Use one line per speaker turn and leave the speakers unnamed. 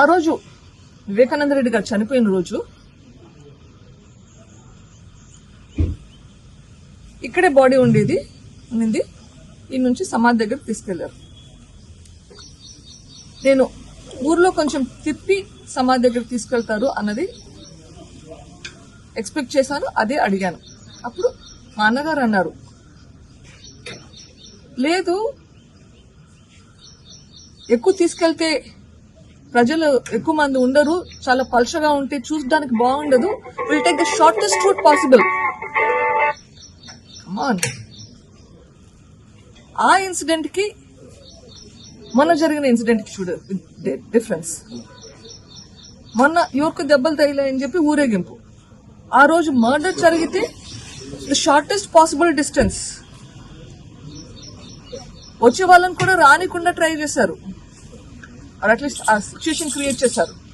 ఆ రోజు వివేకానంద రెడ్డి గారు చనిపోయిన రోజు ఇక్కడే బాడీ ఉండింది. ఈ నుంచి సమాధి దగ్గర తీసుకెళ్లారు. నేను ఊర్లో కొంచెం తిప్పి సమాధి దగ్గర తీసుకెళ్తారు అన్నది ఎక్స్పెక్ట్ చేశాను, అదే అడిగాను. అప్పుడు మా అన్నగారు అన్నారు, లేదు ఎక్కువ తీసుకెళ్తే ప్రజలు ఎక్కువ మంది ఉండరు, చాలా పల్చగా ఉంటే చూడడానికి బాగుండదు, will take the shortest route possible. Come on, ఆ ఇన్సిడెంట్ కి మొన్న జరిగిన ఇన్సిడెంట్ కి చూడ డిఫరెన్స్. మొన్న యువకు దెబ్బలు తగిలాయని చెప్పి ఊరేగింపు, ఆ రోజు మర్డర్ జరిగితే ద షార్టెస్ట్ పాసిబుల్ డిస్టెన్స్. వచ్చే వాళ్ళని కూడా రానికుండా ట్రై చేశారు, అట్లీస్ట్ ఆ సిచ్యుయేషన్ క్రియేట్ చేశారు.